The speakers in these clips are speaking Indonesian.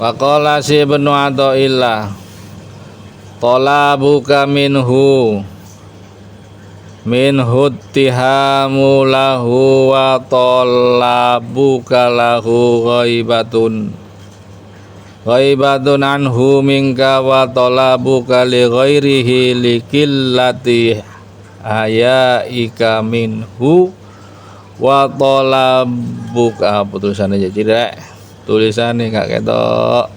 Wa qala si Ibnu Athaillah talabuka minhu tihamu lahu wa talabuka lahu ghaibatun anhu minka wa talabuka li ghairihi likillati ayaika minhu wa talabuka tulisannya jadi tulisannya enggak ketok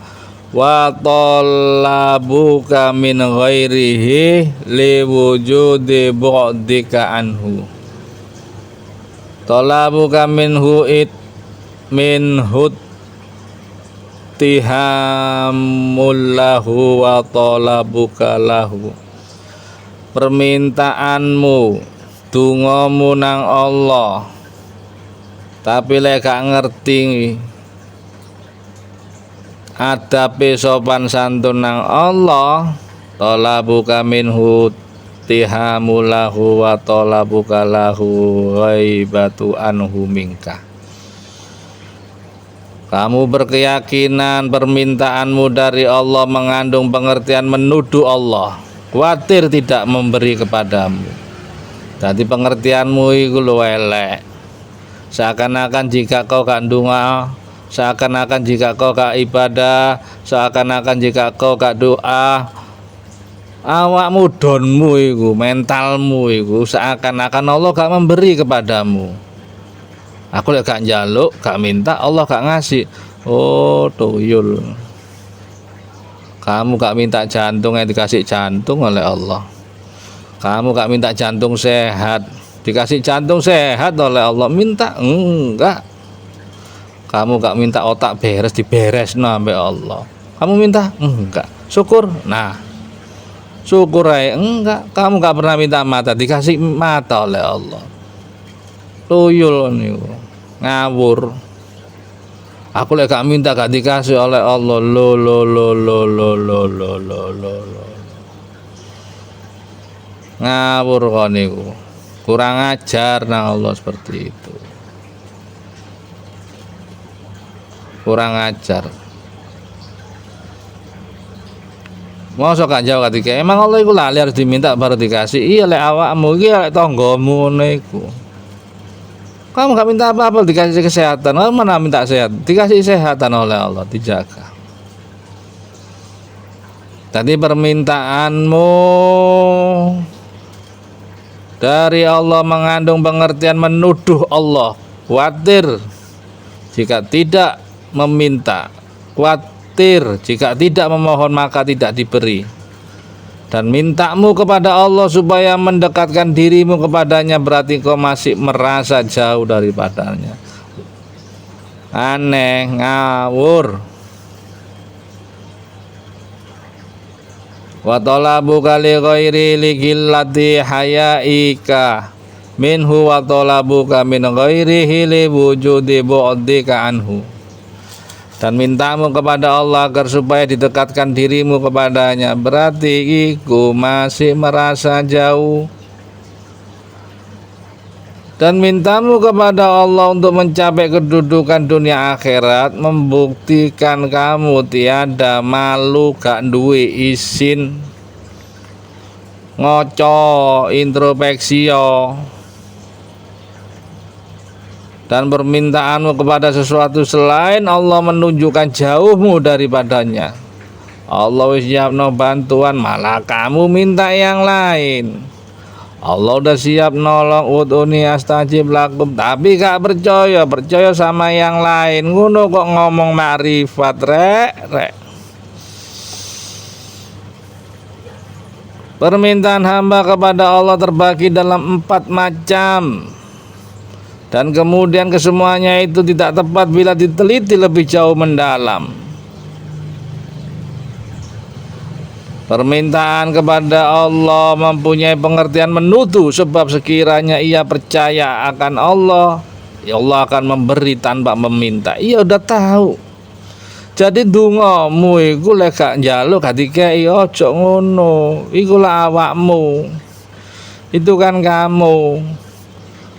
wa talabuka min ghairihi li wujudi bu'dika anhu talabuka minhu tihamullahu wa talabuka lahu permintaanmu dongamu nang Allah tapi lek gak ngerti adabe sopan santun nang Allah talabuka minhu tihamulahu wa talabuka lahu ghaibatu anhu minka. Kamu berkeyakinan permintaanmu dari Allah mengandung pengertian menuduh Allah, khawatir tidak memberi kepadamu. Jadi pengertianmu itu lu elek. Seakan-akan jika kau gak ndonga, seakan-akan jika kau gak ibadah, seakan-akan jika kau gak doa, awakmu donmu iku, mentalmu iku seakan-akan Allah gak memberi kepadamu. Aku lek gak njaluk, gak minta, Allah gak ngasih. Oh, tuyul. Kamu gak minta jantung yang dikasih jantung oleh Allah. Kamu gak minta jantung sehat, dikasih jantung sehat oleh Allah. Minta enggak. Kamu gak minta otak beres, diberes sampai Allah. Kamu minta enggak. Syukur. Nah, syukur aja enggak. Kamu gak pernah minta mata, dikasih mata oleh Allah. Tuyul niku, ngawur. Aku lek gak minta gak dikasih oleh Allah. Lo. Ngawur kok niku. Kurang ajar nang Allah seperti itu. Kurang ajar. Mosok gak jawab ketika emang Allah iku lali harus diminta baru dikasih. Iya lek awakmu iki lek tanggamu niku. Kamu gak minta apa-apa dikasih kesehatan. Kamu mana minta sehat? Dikasih kesehatan oleh Allah, dijaga. Tadi permintaanmu dari Allah mengandung pengertian menuduh Allah. Khawatir jika tidak meminta, khawatir jika tidak memohon maka tidak diberi. Dan mintamu kepada Allah supaya mendekatkan dirimu kepadanya berarti kau masih merasa jauh daripadanya. Aneh, ngawur. Wa talabuka li ghairi ligillati hayaika minhu wa talabuka min ghairihi li wujudi bu'dika anhu. Dan mintamu kepada Allah agar supaya didekatkan dirimu kepadanya berarti iku masih merasa jauh. Dan mintamu kepada Allah untuk mencapai kedudukan dunia akhirat membuktikan kamu tiada malu gak duwe isin ngoco introspeksi. Dan permintaanmu kepada sesuatu selain Allah menunjukkan jauhmu daripadanya. Allah wis siapno bantuan malah kamu minta yang lain. Allah udah siap nolong udhuni astajib lakum tapi gak percaya sama yang lain. Ngono kok ngomong makrifat rek. Permintaan hamba kepada Allah terbagi dalam 4 macam. Dan kemudian kesemuanya itu tidak tepat bila diteliti lebih jauh mendalam. Permintaan kepada Allah mempunyai pengertian menuduh sebab sekiranya ia percaya akan Allah, ya Allah akan memberi tanpa meminta. Ia udah tahu. Jadi dongamu iku lek gak njaluk gak dikeki aja ngono. Iku lah awakmu. Itu kan kamu.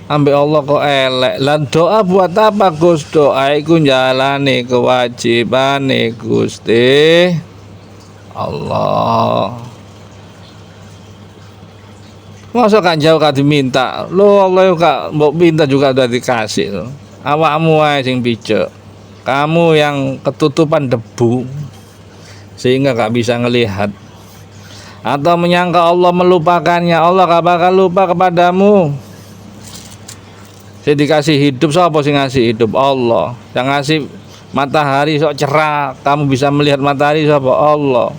ambek Allah kok elek. Lan doa buat apa Gus? Doa iku njalani kewajibane Gusti Allah. Masa kan jauh gak diminta. Lo Allah gak mau minta juga udah dikasih lo. Awakmu ae sing picek. Kamu yang ketutupan debu sehingga gak bisa ngelihat. Atau menyangka Allah melupakannya. Allah gak bakal lupa kepadamu. Saya dikasih hidup, siapa sih ngasih hidup? Allah. Yang ngasih matahari sok cerah, kamu bisa melihat matahari, siapa? Allah.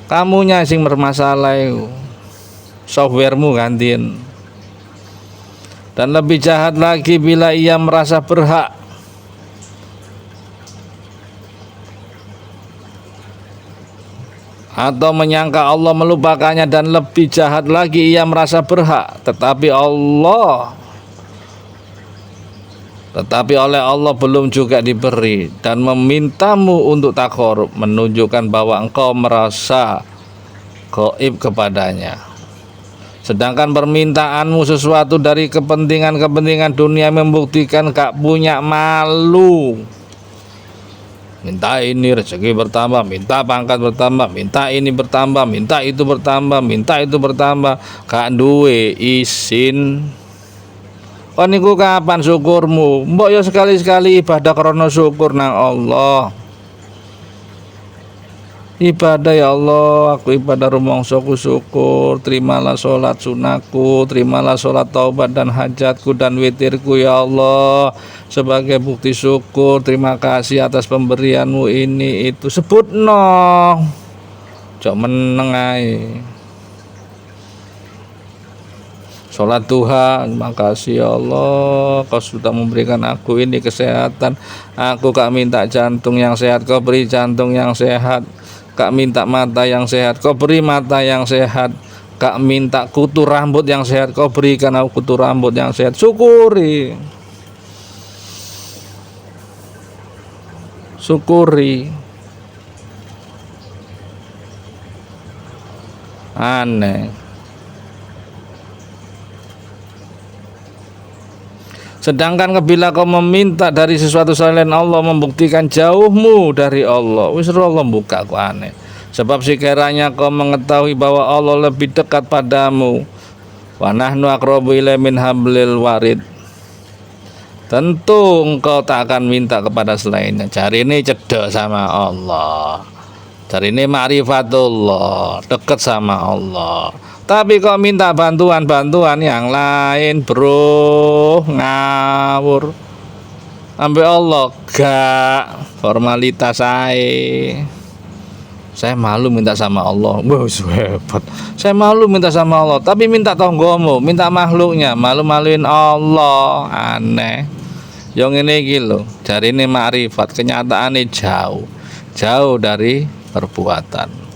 Kamunya sing bermasalah itu. Softwaremu gantiin. Dan lebih jahat lagi bila ia merasa berhak atau menyangka Allah melupakannya, dan lebih jahat lagi ia merasa berhak tetapi oleh Allah belum juga diberi, dan memintamu untuk takorup, menunjukkan bahwa engkau merasa gaib kepadanya. Sedangkan permintaanmu sesuatu dari kepentingan-kepentingan dunia membuktikan gak punya malu. Minta ini rezeki bertambah, minta pangkat bertambah, minta ini bertambah, minta itu bertambah, minta itu bertambah, gak duwe isin. Kon niku kapan syukurmu? Mbok ya sekali-sekali ibadah krana syukur nang Allah. Ibadah, ya Allah, aku ibadah rumangsaku syukur, terimalah sholat sunahku, terimalah sholat taubat dan hajatku dan witirku, ya Allah, sebagai bukti syukur, terima kasih atas pemberianmu ini itu. Sebut no, cok meneng ae. Sholat duha, terima kasih ya Allah, kau sudah memberikan aku ini kesehatan. Aku gak minta jantung yang sehat, kau beri jantung yang sehat. Gak minta mata yang sehat, kau beri mata yang sehat. Gak minta kutu rambut yang sehat, kau berikan aku kutu rambut yang sehat. Syukuri. Syukuri. Aneh. Sedangkan bila kau meminta dari sesuatu selain Allah, membuktikan jauhmu dari Allah. Wis Allah buka, ku aneh. Sebab sekiranya kau mengetahui bahwa Allah lebih dekat padamu, wa nahnu aqrabu ilaihi min hablil warid, tentu engkau tak akan minta kepada selainnya. Cari ini cedek sama Allah, cari ini ma'rifatullah, dekat sama Allah. Tapi kok minta bantuan-bantuan yang lain, bro, ngawur. Ambil Allah gak formalitas saya malu minta sama Allah. Wah, hebat. Saya malu minta sama Allah, tapi minta tonggomu, minta makhluknya, malu-maluin Allah. Aneh. Yang ini gitu, cari ini makrifat, kenyataannya jauh dari perbuatan.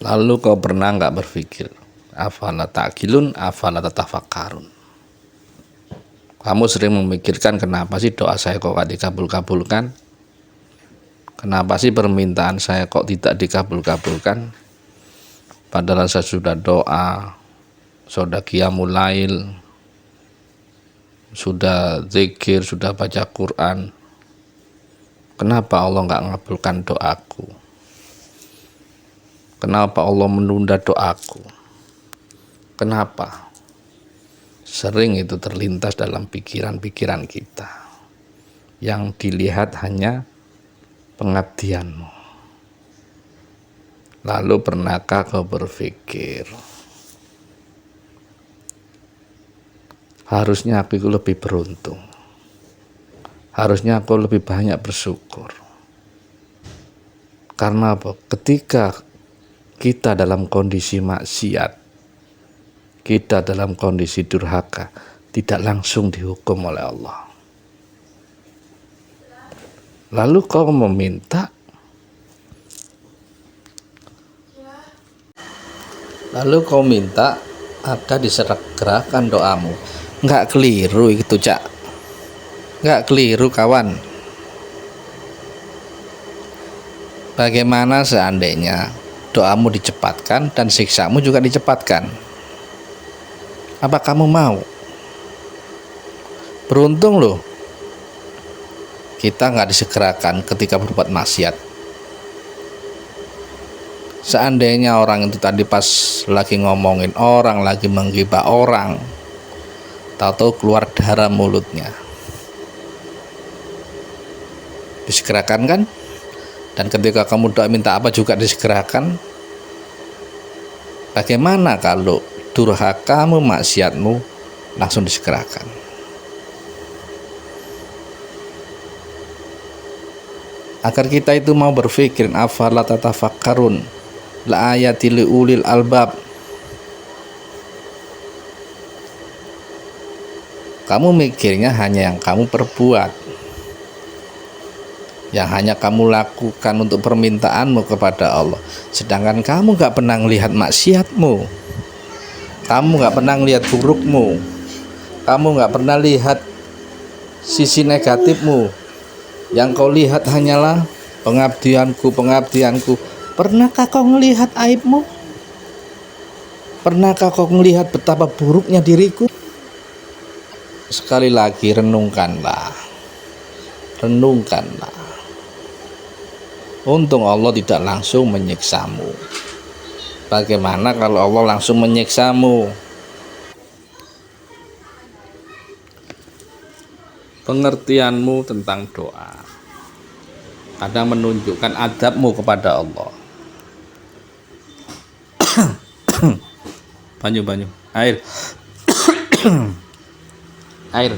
Lalu kau pernah nggak berpikir, afala ta'qilun, afala tatafakkarun? Kamu sering memikirkan, kenapa sih doa saya kok gak dikabul-kabulkan? Kenapa sih permintaan saya kok tidak dikabul-kabulkan? Padahal saya sudah doa, sudah qiyamul lail, sudah zikir, sudah baca Quran. Kenapa Allah nggak ngabulkan doaku? Kenapa Allah menunda doaku? Kenapa? Sering itu terlintas dalam pikiran-pikiran kita. Yang dilihat hanya pengabdianmu. Lalu pernahkah kau berpikir, harusnya aku lebih beruntung, harusnya aku lebih banyak bersyukur? Karena apa? Ketika kita dalam kondisi maksiat, kita dalam kondisi durhaka, tidak langsung dihukum oleh Allah. Lalu kau meminta, agar diserahkan doamu. Nggak keliru itu, Cak. Nggak keliru, kawan. Bagaimana seandainya doamu dicepatkan dan siksamu juga dicepatkan. Apa kamu mau? Beruntung loh kita nggak disegerakan ketika berbuat maksiat. Seandainya orang itu tadi pas lagi ngomongin orang, lagi menggibah orang, tahu-tahu keluar darah mulutnya, disegerakan kan? Dan ketika kamu doa minta apa juga disegerakan. Bagaimana kalau durhakamu, maksiatmu langsung disegerakan? Agar kita itu mau berpikir, afala tatafakkarun la ayati liulil albab. Kamu mikirnya hanya yang kamu perbuat, yang hanya kamu lakukan untuk permintaanmu kepada Allah, sedangkan kamu gak pernah melihat maksiatmu, kamu gak pernah lihat burukmu, kamu gak pernah lihat sisi negatifmu. Yang kau lihat hanyalah pengabdianku. Pernahkah kau melihat aibmu? Pernahkah kau melihat betapa buruknya diriku? Sekali lagi renungkanlah. Untung Allah tidak langsung menyiksamu. Bagaimana kalau Allah langsung menyiksamu? Pengertianmu tentang doa kadang menunjukkan adabmu kepada Allah. Banyu air. Air.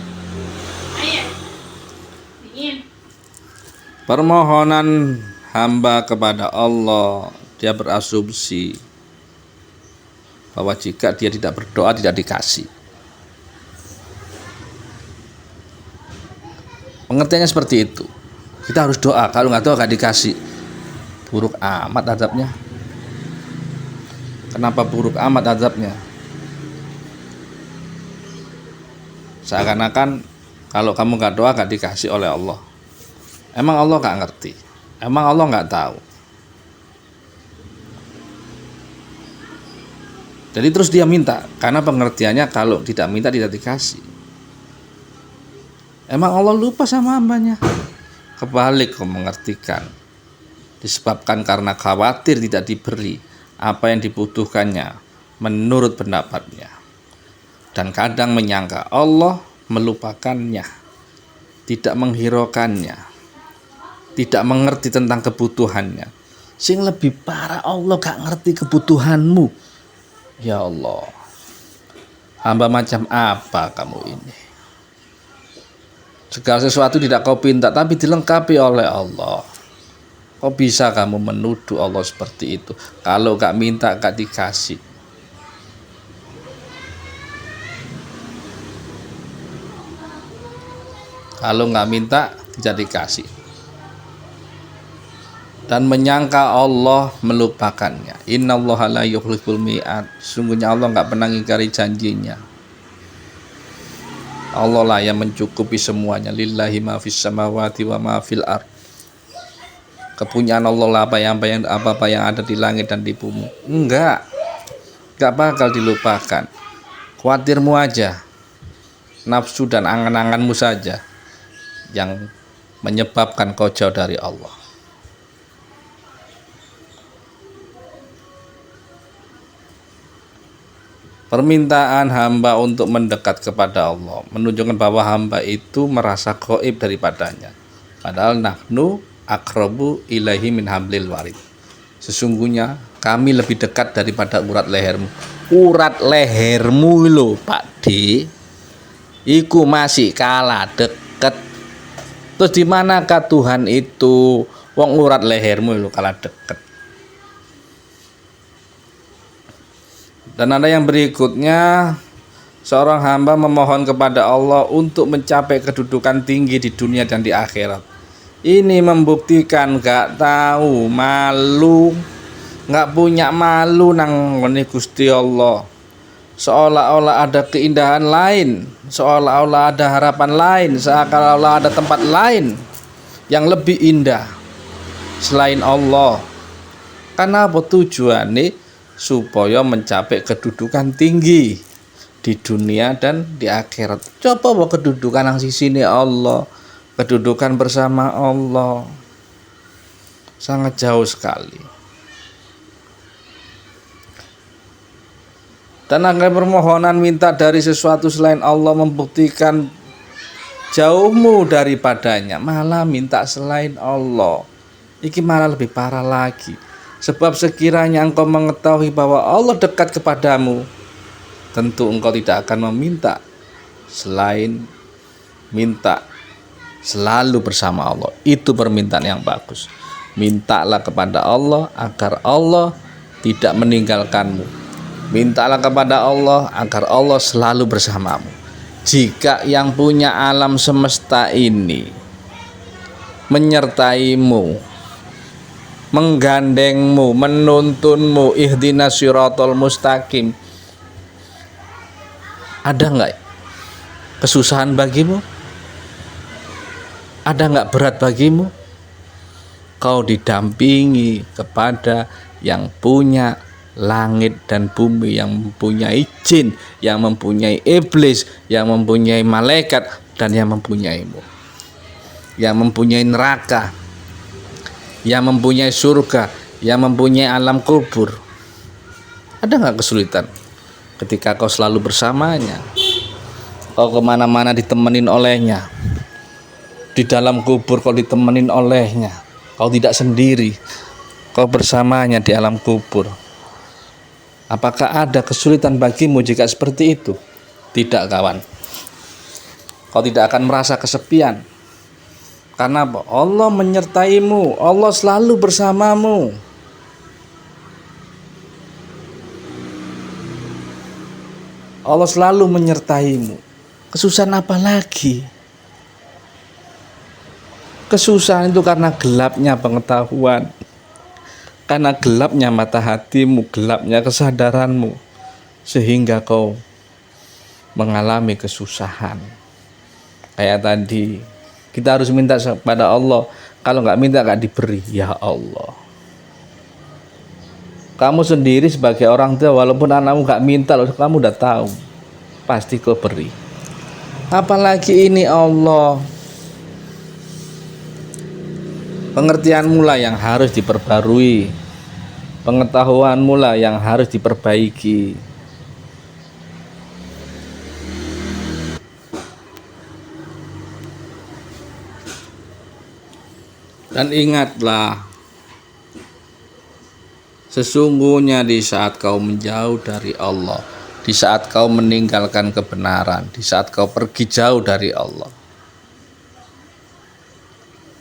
Permohonan hamba kepada Allah, dia berasumsi bahwa jika dia tidak berdoa tidak dikasih. Pengertiannya seperti itu. Kita harus doa, kalau nggak doa nggak dikasih. Buruk amat azabnya. Kenapa buruk amat azabnya? Seakan-akan kalau kamu nggak doa nggak dikasih oleh Allah. Emang Allah nggak ngerti? Emang Allah nggak tahu? Jadi terus dia minta, karena pengertiannya kalau tidak minta tidak dikasih. Emang Allah lupa sama hambanya? Kebalik kau mengertikan. Disebabkan karena khawatir tidak diberi apa yang dibutuhkannya menurut pendapatnya. Dan kadang menyangka Allah melupakannya, tidak menghiraukannya, tidak mengerti tentang kebutuhannya. Sing lebih parah, Allah gak ngerti kebutuhanmu. Ya Allah, hamba macam apa kamu ini? Segala sesuatu tidak kau pinta, tapi dilengkapi oleh Allah. Kok bisa kamu menuduh Allah seperti itu? Kalau gak minta gak dikasih. Kalau gak minta tidak dikasih. Dan menyangka Allah melupakannya. Innallaha la yukhliful mi'ad. Sungguhnya Allah gak pernah ngingkari janjinya. Allah lah yang mencukupi semuanya. Lillahi ma fis samawati wa ma fil ard. Kepunyaan Allah lah apa yang ada di langit dan di bumi. Enggak bakal dilupakan. Khawatirmu aja, nafsu dan angan-anganmu saja yang menyebabkan kau jauh dari Allah. Permintaan hamba untuk mendekat kepada Allah menunjukkan bahwa hamba itu merasa gaib daripadanya. Padahal nahnu aqrabu ilaihi min hablil warid. Sesungguhnya kami lebih dekat daripada urat lehermu. Urat lehermu lho Pak D, iku masih kalah deket. Terus di manakah Tuhan itu? Wong urat lehermu lho kalah deket. Dan ada yang berikutnya, seorang hamba memohon kepada Allah untuk mencapai kedudukan tinggi di dunia dan di akhirat. Ini membuktikan gak tahu malu, gak punya malu nang ngene Gusti Allah. Seolah-olah ada keindahan lain, seolah-olah ada harapan lain, seolah-olah ada tempat lain yang lebih indah selain Allah. Karena apa tujuannya? Supaya mencapai kedudukan tinggi di dunia dan di akhirat. Coba bawa kedudukan yang sini Allah, kedudukan bersama Allah, sangat jauh sekali. Dan agar permohonan minta dari sesuatu selain Allah membuktikan jauhmu daripadanya, malah minta selain Allah. Iki malah lebih parah lagi. Sebab sekiranya engkau mengetahui bahwa Allah dekat kepadamu, tentu engkau tidak akan meminta selain minta selalu bersama Allah. Itu permintaan yang bagus. Mintalah kepada Allah agar Allah tidak meninggalkanmu. Mintalah kepada Allah agar Allah selalu bersamamu. Jika yang punya alam semesta ini menyertaimu, menggandengmu, menuntunmu, ihdinas siratal mustaqim, ada enggak kesusahan bagimu? Ada enggak berat bagimu? Kau didampingi kepada yang punya langit dan bumi, yang mempunyai jin, yang mempunyai iblis, yang mempunyai malaikat, dan yang mempunyaimu, yang mempunyai neraka, yang mempunyai surga, yang mempunyai alam kubur. Ada nggak kesulitan ketika kau selalu bersamanya? Kau kemana-mana ditemenin olehnya. Di dalam kubur kau ditemenin olehnya. Kau tidak sendiri, kau bersamanya di alam kubur. Apakah ada kesulitan bagimu jika seperti itu? Tidak, kawan. Kau tidak akan merasa kesepian. Karena apa? Allah menyertaimu, Allah selalu bersamamu. Allah selalu menyertaimu. Kesusahan apa lagi? Kesusahan itu karena gelapnya pengetahuan, karena gelapnya mata hatimu, gelapnya kesadaranmu, sehingga kau mengalami kesusahan. Kayak tadi, kita harus minta kepada Allah. Kalau nggak minta nggak diberi. Ya Allah, kamu sendiri sebagai orang tua, walaupun anakmu nggak minta, loh, kamu udah tahu pasti kau beri. Apalagi ini Allah. Pengertianmu lah yang harus diperbarui, pengetahuanmu lah yang harus diperbaiki. Dan ingatlah, sesungguhnya di saat kau menjauh dari Allah, di saat kau meninggalkan kebenaran, di saat kau pergi jauh dari Allah,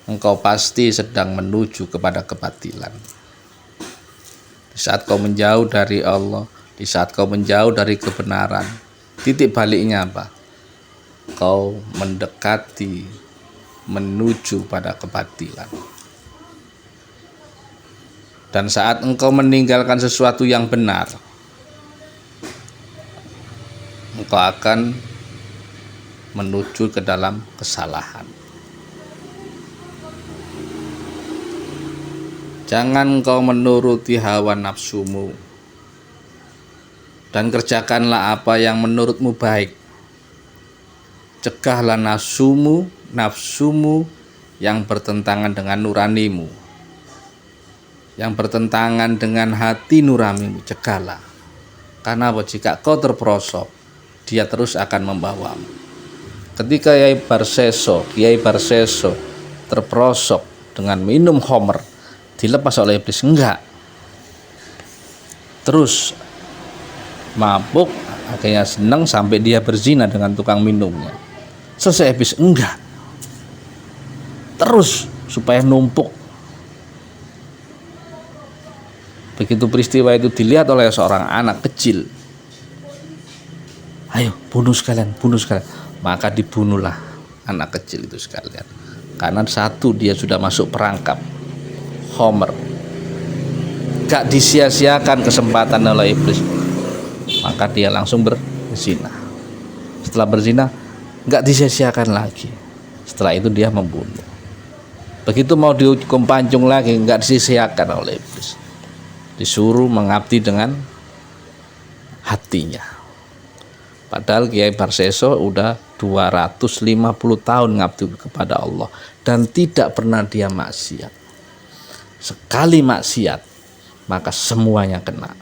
engkau pasti sedang menuju kepada kebatilan. Di saat kau menjauh dari Allah, di saat kau menjauh dari kebenaran, titik baliknya apa? Kau mendekati, menuju pada kebatilan. Dan saat engkau meninggalkan sesuatu yang benar, engkau akan menuju ke dalam kesalahan. Jangan kau menuruti hawa nafsumu, dan kerjakanlah apa yang menurutmu baik. Cegahlah nafsumu yang bertentangan dengan nuranimu, yang bertentangan dengan hati nuranimu. Cegahlah. Karena apa? Jika kau terperosok, dia terus akan membawamu. Ketika Kiai Barseso terperosok dengan minum khamr, dilepas oleh iblis, enggak, terus mabuk, akhirnya senang sampai dia berzina dengan tukang minumnya. Selesai iblis, enggak, terus supaya numpuk. Begitu peristiwa itu dilihat oleh seorang anak kecil, ayo bunuh sekalian, maka dibunuhlah anak kecil itu sekalian. Karena satu, dia sudah masuk perangkap khamr, gak disia-siakan kesempatan oleh iblis, maka dia langsung berzina. Setelah berzina, gak disia-siakan lagi. Setelah itu dia membunuh. Begitu mau dihukum pancung lagi, gak disia-siakan oleh iblis. disuruh mengabdi dengan hatinya. Padahal Kiai Barseso udah 250 tahun ngabdi kepada Allah dan tidak pernah dia maksiat. Sekali maksiat maka semuanya kena.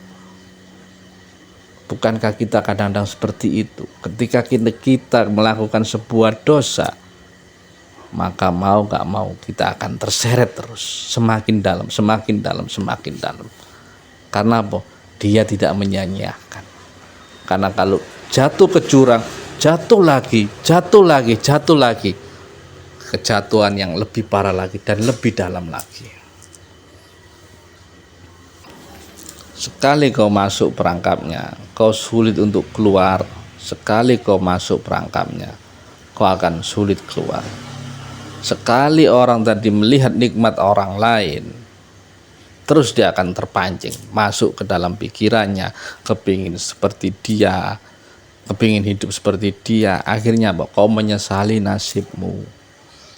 Bukankah kita kadang-kadang seperti itu? Ketika kita melakukan sebuah dosa, maka mau gak mau kita akan terseret terus, semakin dalam, semakin dalam, semakin dalam. Karena apa? Dia tidak menyanyiakan. Karena kalau jatuh ke jurang, jatuh lagi, jatuh lagi, jatuh lagi, kejatuhan yang lebih parah lagi dan lebih dalam lagi. Sekali kau masuk perangkapnya, kau sulit untuk keluar. Sekali kau masuk perangkapnya, kau akan sulit keluar. Sekali orang tadi melihat nikmat orang lain, terus dia akan terpancing masuk ke dalam pikirannya, kepingin seperti dia, kepingin hidup seperti dia. Akhirnya kau menyesali nasibmu,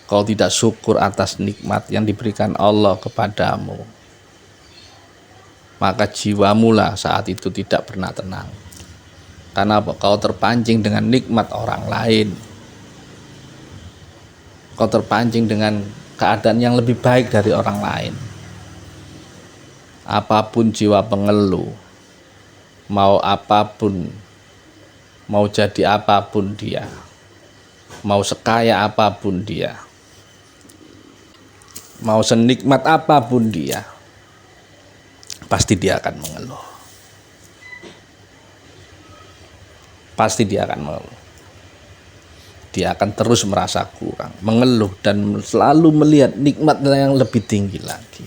kau tidak syukur atas nikmat yang diberikan Allah kepadamu, maka jiwamu lah saat itu tidak pernah tenang. Karena kau terpancing dengan nikmat orang lain, kau terpancing dengan keadaan yang lebih baik dari orang lain. Apapun jiwa pengeluh, mau apapun, mau jadi apapun dia, mau sekaya apapun dia, mau senikmat apapun dia, pasti dia akan mengeluh. Pasti dia akan mengeluh. Dia akan terus merasa kurang, mengeluh, dan selalu melihat nikmat yang lebih tinggi lagi.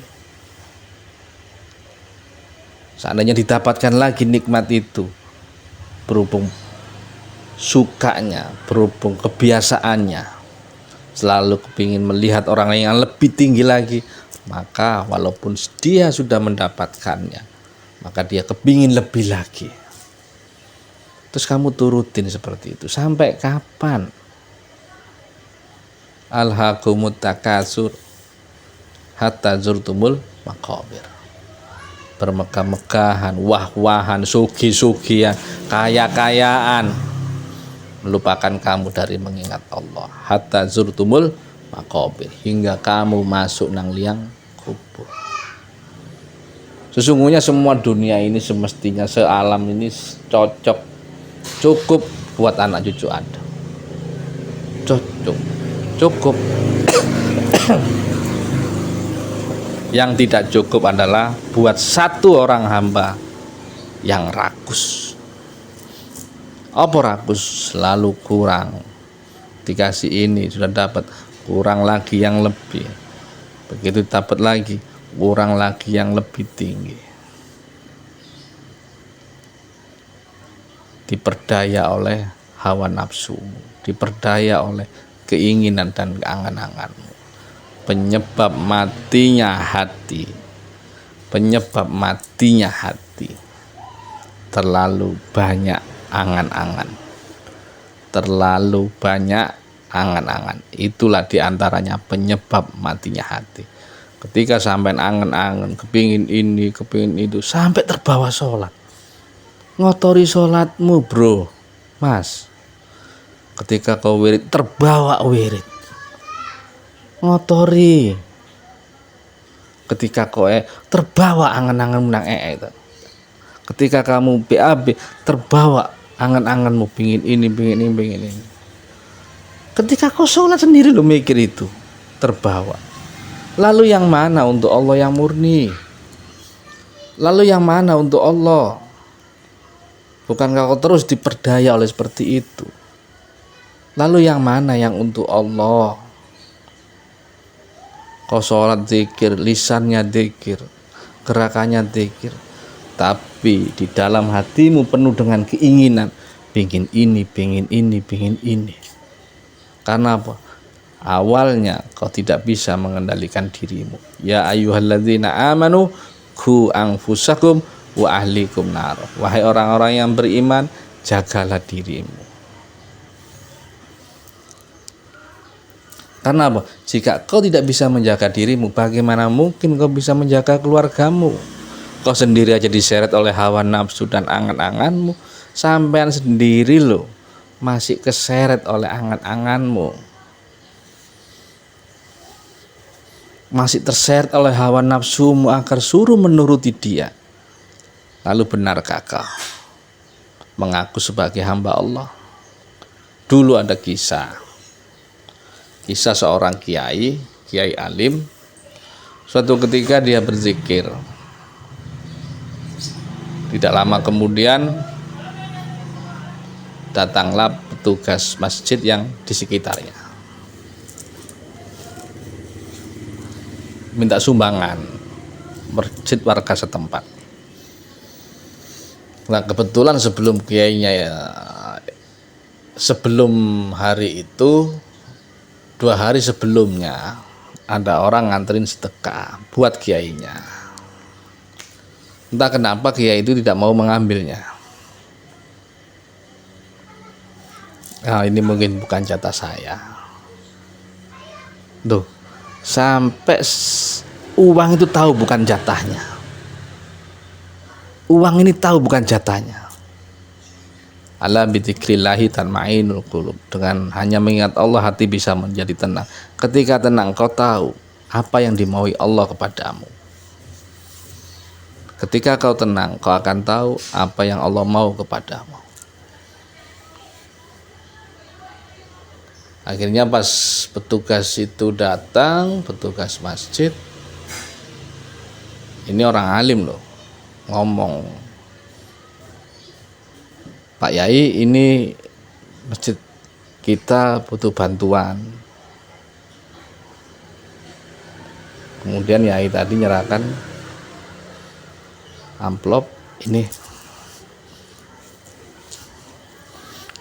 Seandainya didapatkan lagi nikmat itu, berhubung sukanya, berhubung kebiasaannya, selalu kepingin melihat orang lain yang lebih tinggi lagi, maka walaupun dia sudah mendapatkannya, maka dia kepingin lebih lagi. Terus kamu turutin seperti itu sampai kapan? Alhaqumut takasur hatta zurtumul maqabir. Bermegah-megahan, wah-wahan, sugi-sugian, kaya-kayaan melupakan kamu dari mengingat Allah. Hatta zurtumul maqabir, hingga kamu masuk nang liang kubur. Sesungguhnya semua dunia ini semestinya, sealam ini cocok, cukup buat anak cucu Anda. Cukup. Yang tidak cukup adalah buat satu orang hamba yang rakus. Apa rakus? Selalu kurang. Dikasih ini sudah dapat, kurang lagi yang lebih. Begitu dapat lagi, kurang lagi yang lebih tinggi. Diperdaya oleh hawa nafsumu, diperdaya oleh keinginan dan keangan-anganmu. Penyebab matinya hati, penyebab matinya hati, terlalu banyak angan-angan, terlalu banyak angan-angan. Itulah diantaranya penyebab matinya hati. Ketika sampai angan-angan, kepingin ini, kepingin itu, sampai terbawa sholat, ngotori sholatmu bro, mas. Ketika kau wirid, terbawa wirid, ngotori. Ketika kau terbawa angan-angan menang itu. Ketika kamu BAB, terbawa angan-anganmu, pingin ini, pingin ini, pingin ini. Ketika kau sholat sendiri lo mikir itu, terbawa. Lalu yang mana untuk Allah yang murni? Lalu yang mana untuk Allah? Bukankah kau terus diperdaya oleh seperti itu? Lalu yang mana yang untuk Allah? Kau sholat zikir, lisannya zikir, gerakannya zikir, tapi di dalam hatimu penuh dengan keinginan, pingin ini, pingin ini, pingin ini. Karena apa? Awalnya kau tidak bisa mengendalikan dirimu. Ya ayyuhalladzina amanu qu anfusakum wa ahlikum nar. Wahai orang-orang yang beriman, jagalah dirimu. Karena apa? Jika kau tidak bisa menjaga dirimu, bagaimana mungkin kau bisa menjaga keluargamu? Kau sendiri aja diseret oleh hawa nafsu dan angan-anganmu, sampean sendiri loh masih keseret oleh angan-anganmu, masih terseret oleh hawa nafsumu agar suruh menuruti dia. Lalu benarkah kau mengaku sebagai hamba Allah? Dulu ada kisah seorang kiai alim. Suatu ketika dia berzikir. Tidak lama kemudian datanglah petugas masjid yang di sekitarnya, minta sumbangan masjid warga setempat. Nah kebetulan sebelum kiainya sebelum hari itu, 2 hari sebelumnya ada orang nganterin sedekah buat kiainya. Entah kenapa kiai itu tidak mau mengambilnya. Nah, ini mungkin bukan jatah saya. Tuh, sampai uang itu tahu bukan jatahnya. Uang ini tahu bukan jatahnya. Ala bidzikrillahi tatma'innul qulub. Dengan hanya mengingat Allah hati bisa menjadi tenang. Ketika tenang kau tahu apa yang dimaui Allah kepadamu. Ketika kau tenang, kau akan tahu apa yang Allah mau kepadamu. Akhirnya pas petugas itu datang, petugas masjid, ini orang alim loh, ngomong, Pak Yai, ini masjid kita butuh bantuan. Kemudian Yai tadi nyerahkan amplop ini.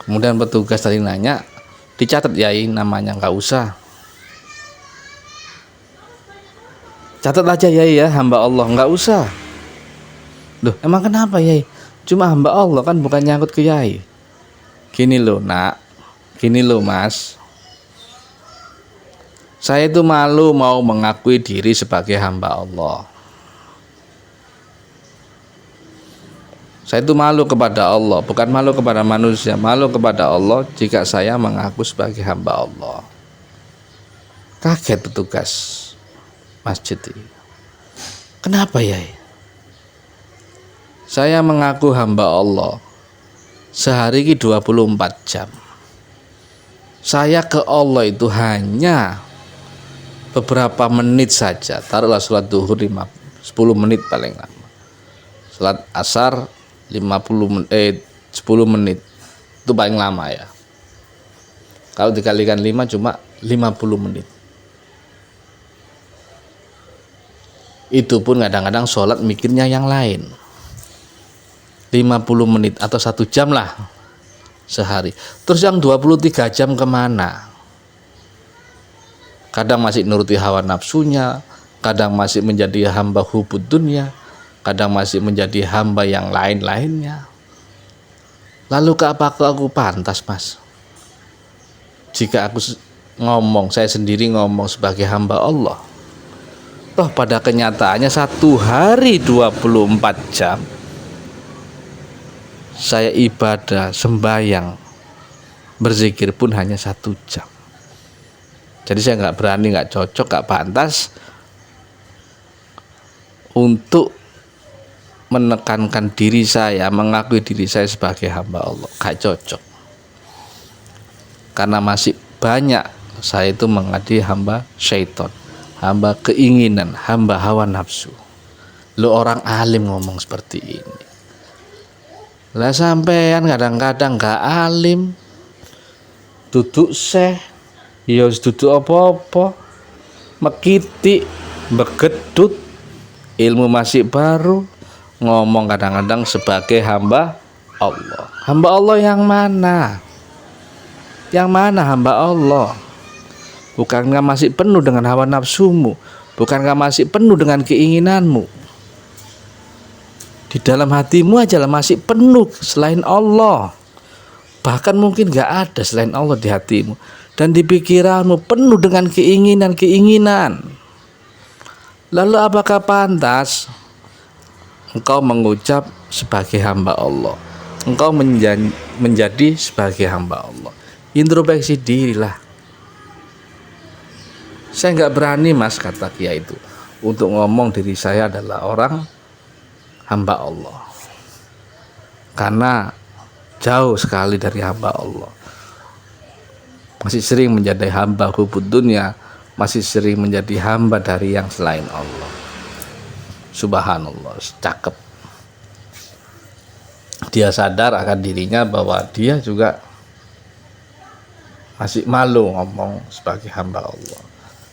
Kemudian petugas tadi nanya, dicatat Yai namanya? Nggak usah, catat aja Yai ya, hamba Allah. Nggak usah. Loh emang kenapa Yai? Cuma hamba Allah kan, bukan nyangkut ke Yai. Gini loh nak, gini loh mas, saya itu malu mau mengakui diri sebagai hamba Allah. Saya itu malu kepada Allah, bukan malu kepada manusia, malu kepada Allah jika saya mengaku sebagai hamba Allah. Kaget petugas masjid ini. Kenapa ya? Saya mengaku hamba Allah sehari ini 24 jam. Saya ke Allah itu hanya beberapa menit saja. Taruhlah sholat duhur 10 menit paling lama. Sholat asar 10 menit itu paling lama ya. Kalau dikalikan 5 cuma 50 menit. Itu pun kadang-kadang sholat mikirnya yang lain. 50 menit atau 1 jam lah sehari. Terus yang 23 jam kemana? Kadang masih nuruti hawa nafsunya, kadang masih menjadi hamba hubud dunia, kadang masih menjadi hamba yang lain-lainnya. Lalu apakah aku pantas mas? Jika aku ngomong, saya sendiri ngomong sebagai hamba Allah. Toh pada kenyataannya 1 hari 24 jam saya ibadah, sembahyang, berzikir pun hanya 1 jam. Jadi saya nggak berani, nggak cocok, nggak pantas untuk menekankan diri saya, mengakui diri saya sebagai hamba Allah. Gak cocok. Karena masih banyak saya itu mengadi hamba syaitan, hamba keinginan, hamba hawa nafsu. Lo orang alim ngomong seperti ini. Lah sampean kadang-kadang gak alim, duduk ya duduk apa-apa, mekiti, begedut, ilmu masih baru, ngomong kadang-kadang sebagai hamba Allah. Hamba Allah yang mana? Yang mana hamba Allah? Bukankah masih penuh dengan hawa nafsumu? Bukankah masih penuh dengan keinginanmu? Di dalam hatimu aja lah masih penuh selain Allah. Bahkan mungkin gak ada selain Allah di hatimu. Dan di pikiranmu penuh dengan keinginan-keinginan. Lalu apakah pantas engkau mengucap sebagai hamba Allah, engkau menjadi sebagai hamba Allah. Introspeksi dirilah. Saya nggak berani mas, kata Kiai itu, untuk ngomong diri saya adalah orang hamba Allah, karena jauh sekali dari hamba Allah. Masih sering menjadi hamba hubud dunia, masih sering menjadi hamba dari yang selain Allah. Subhanallah, cakep. Dia sadar akan dirinya bahwa dia juga masih malu ngomong sebagai hamba Allah.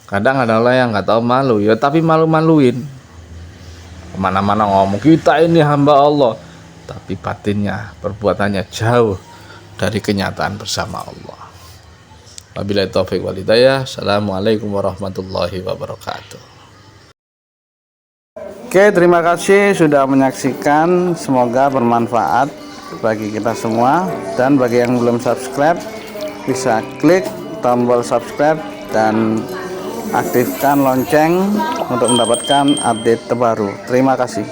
Kadang ada orang yang nggak tahu malu, ya tapi malu-maluin. Kemana-mana ngomong kita ini hamba Allah, tapi batinnya, perbuatannya jauh dari kenyataan bersama Allah. Wabillahi taufiq wal hidayah. Assalamualaikum warahmatullahi wabarakatuh. Oke, terima kasih sudah menyaksikan. Semoga bermanfaat bagi kita semua. Dan bagi yang belum subscribe, bisa klik tombol subscribe dan aktifkan lonceng untuk mendapatkan update terbaru. Terima kasih.